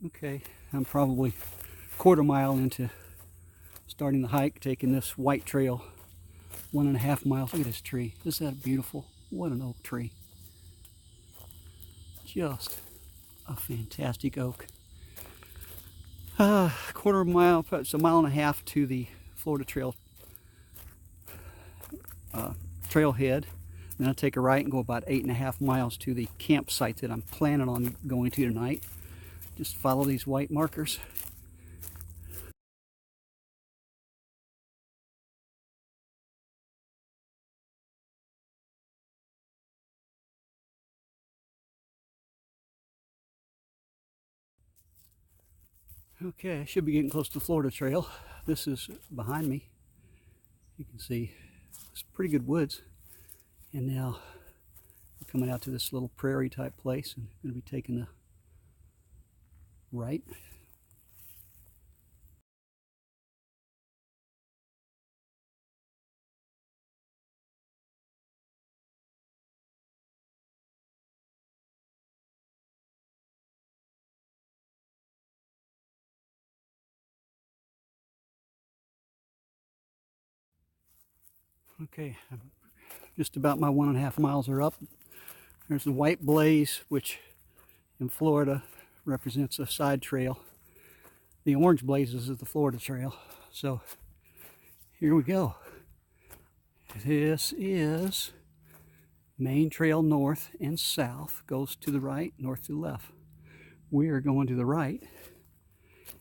Okay, I'm probably a quarter mile into starting the hike, taking this white trail, 1.5 miles. Look at this tree. Isn't that beautiful? What an oak tree. Just a fantastic oak. Quarter mile, it's a mile and a half to the Florida Trail trailhead. Then I'll take a right and go about 8.5 miles to the campsite that I'm planning on going to tonight. Just follow these white markers. Okay, I should be getting close to the Florida Trail. This is behind me. You can see it's pretty good woods. And now we're coming out to this little prairie type place and I'm going to be taking a right. Okay, just about my 1.5 miles are up. There's the white blaze, which in Florida represents a side trail. The orange blazes is the Florida Trail. So here we go. This is main trail north and south, goes to the right, north to the left. We are going to the right,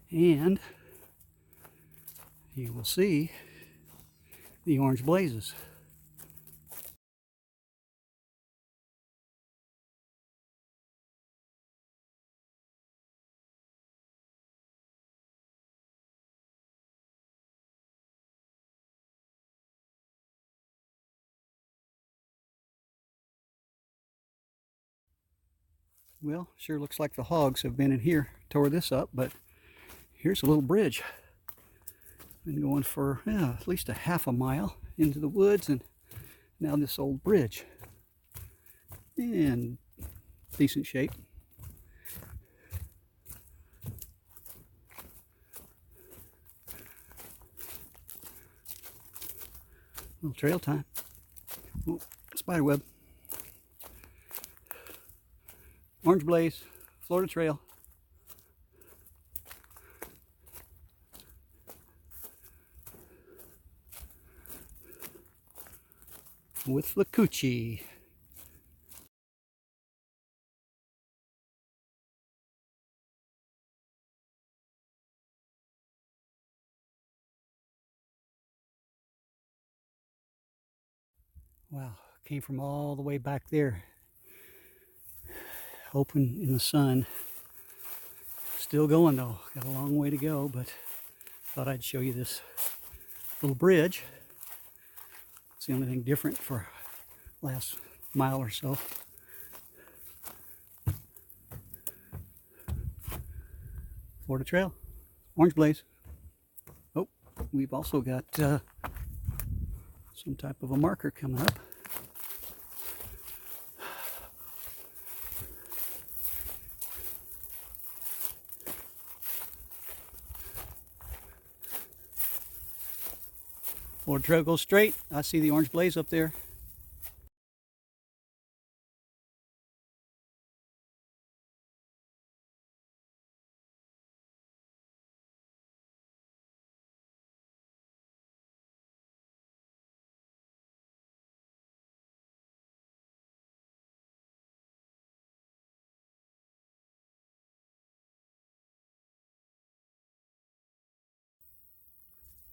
and you will see the orange blazes. Well, sure looks like the hogs have been in here, tore this up, but here's a little bridge. Been going for at least a half a mile into the woods, and now this old bridge. In decent shape. Little trail time. Oh, spider web. Orange blaze, Florida Trail. Withlacooche. Wow, came from all the way back there. Open in the sun. Still going though, got a long way to go, but thought I'd show you this little bridge. It's the only thing different for last mile or so. Florida Trail, orange blaze. Oh, we've also got some type of a marker coming up. Florida Trail goes straight. I see the orange blaze up there.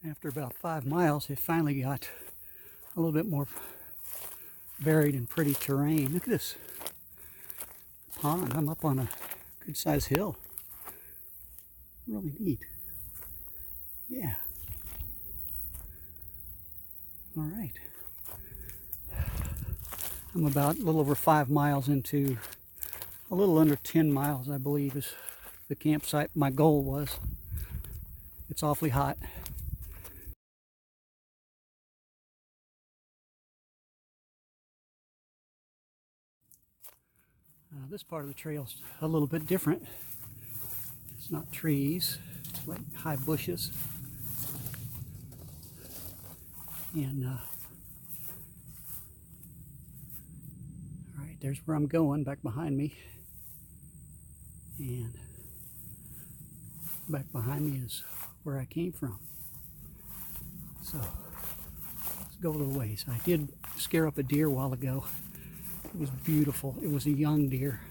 After about 5 miles, it finally got a little bit more varied and pretty terrain. Look at this pond. I'm up on a good sized hill. Really neat. Yeah. All right. I'm about a little over 5 miles into a little under 10 miles, I believe, is the campsite. My goal was. It's awfully hot. This part of the trail is a little bit different. It's not trees, it's like high bushes. And all right, there's where I'm going, back behind me. And back behind me is where I came from. So let's go a little ways. I did scare up a deer a while ago. It was beautiful. It was a young deer.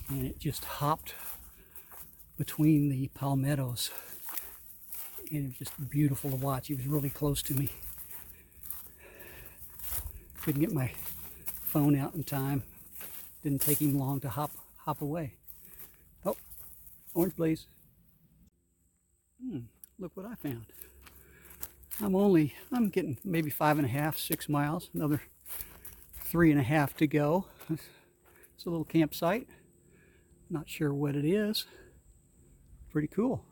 And it just hopped between the palmettos. And it was just beautiful to watch. He was really close to me. Couldn't get my phone out in time. Didn't take him long to hop away. Oh, orange blaze. Look what I found. I'm getting maybe 5.5, 6 miles. Another 3.5 to go. It's a little campsite. Not sure what it is. Pretty cool.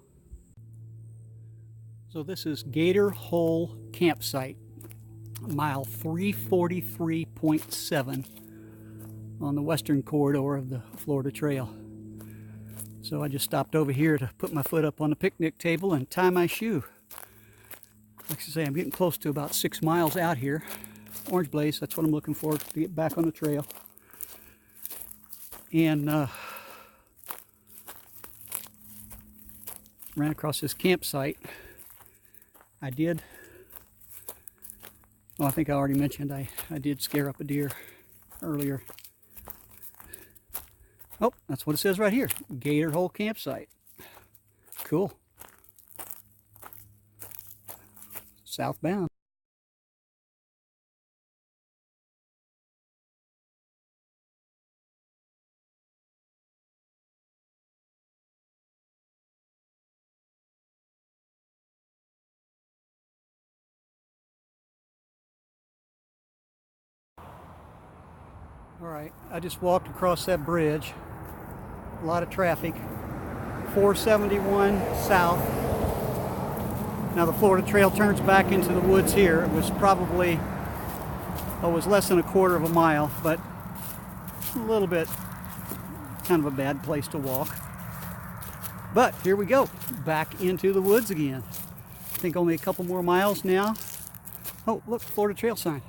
So this is Gator Hole Campsite, mile 343.7 on the western corridor of the Florida Trail. So I just stopped over here to put my foot up on the picnic table and tie my shoe. Like I say, I'm getting close to about 6 miles out here. Orange blaze, that's what I'm looking for to get back on the trail. And ran across this campsite. I think I already mentioned I did scare up a deer earlier. Oh, that's what it says right here. Gator Hole Campsite. Cool. Southbound. All right, I just walked across that bridge. A lot of traffic. 471 south. Now the Florida Trail turns back into the woods here. It was probably, it was less than 1/4 of a mile, but a little bit kind of a bad place to walk. But here we go, back into the woods again. I think only a couple more miles now. Oh, look, Florida Trail sign.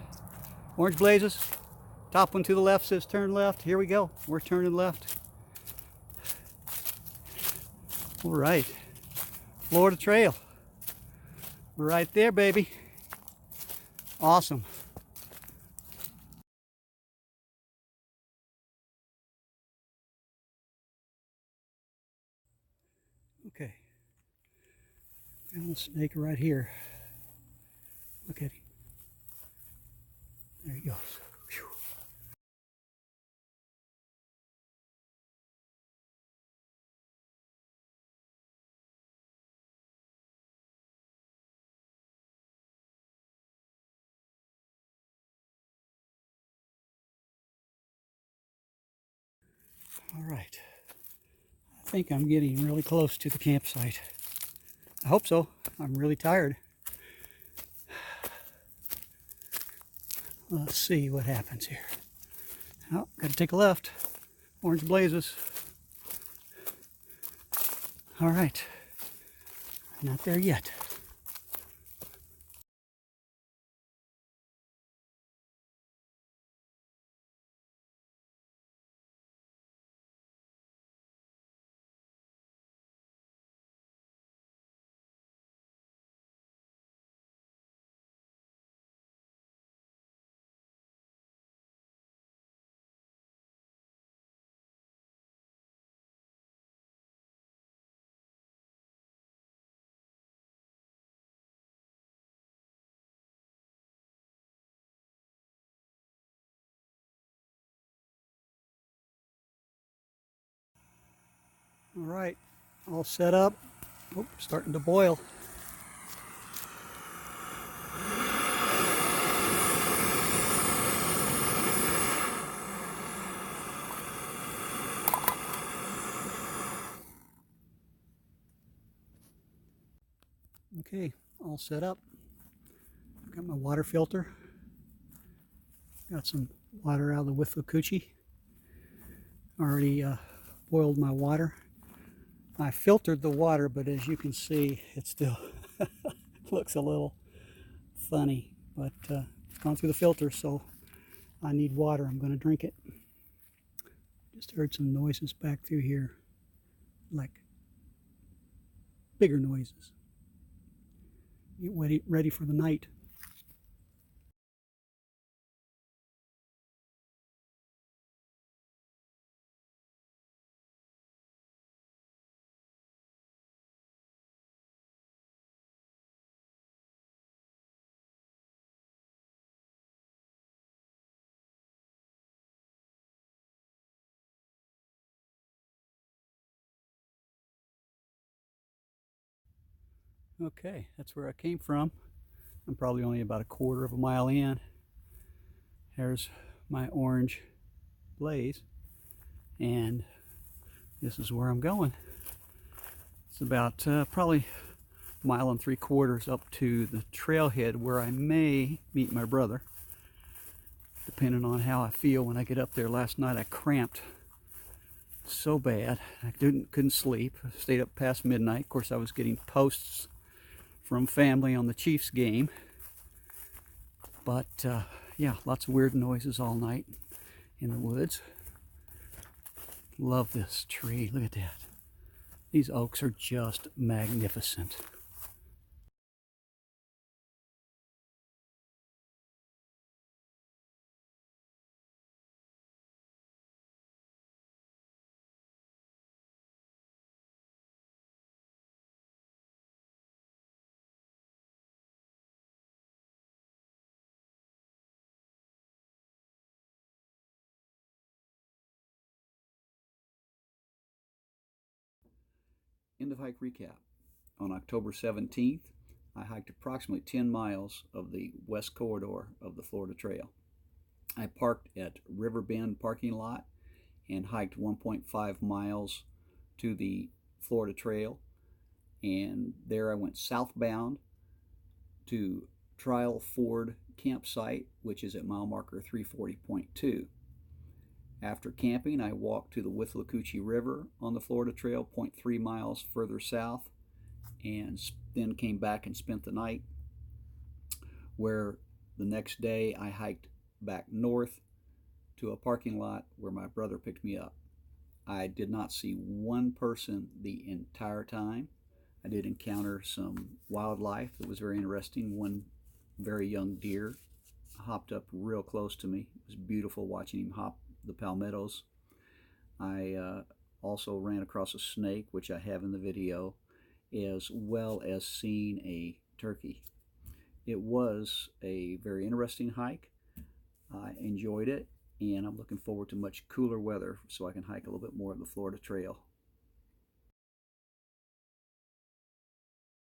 Orange blazes. Top one to the left says turn left. Here we go. We're turning left. All right. Florida Trail. Right there, baby. Awesome. Okay. Found the snake right here. Look at him. There he goes. Whew. All right. I think I'm getting really close to the campsite. I hope so. I'm really tired. Let's see what happens here. Oh, gotta take a left. Orange blazes. All right. Not there yet. All right, all set up. Oh, starting to boil. Okay, all set up. Got my water filter. Got some water out of the Withlacooche. Already boiled my water. I filtered the water, but as you can see, it still looks a little funny. But it's gone through the filter, so I need water. I'm going to drink it. Just heard some noises back through here, like bigger noises. Get ready for the night. Okay, that's where I came from. I'm probably only about a quarter of a mile in. There's my orange blaze, and this is where I'm going. It's about probably a mile and 3/4 up to the trailhead where I may meet my brother, depending on how I feel when I get up there. Last night I cramped so bad I couldn't sleep. I stayed up past midnight. Of course, I was getting posts from family on the Chiefs game, but yeah, lots of weird noises all night in the woods. Love this tree. Look at that. These oaks are just magnificent. End of hike recap. On October 17th, I hiked approximately 10 miles of the west corridor of the Florida Trail. I parked at River Bend parking lot and hiked 1.5 miles to the Florida Trail, and there I went southbound to Trial Ford campsite, which is at mile marker 340.2. After camping, I walked to the Withlacooche River on the Florida Trail, 0.3 miles further south, and then came back and spent the night, where the next day I hiked back north to a parking lot where my brother picked me up. I did not see one person the entire time. I did encounter some wildlife that was very interesting. One very young deer hopped up real close to me. It was beautiful watching him hop the palmettos. I also ran across a snake, which I have in the video, as well as seeing a turkey. It was a very interesting hike. I enjoyed it, and I'm looking forward to much cooler weather so I can hike a little bit more of the Florida Trail.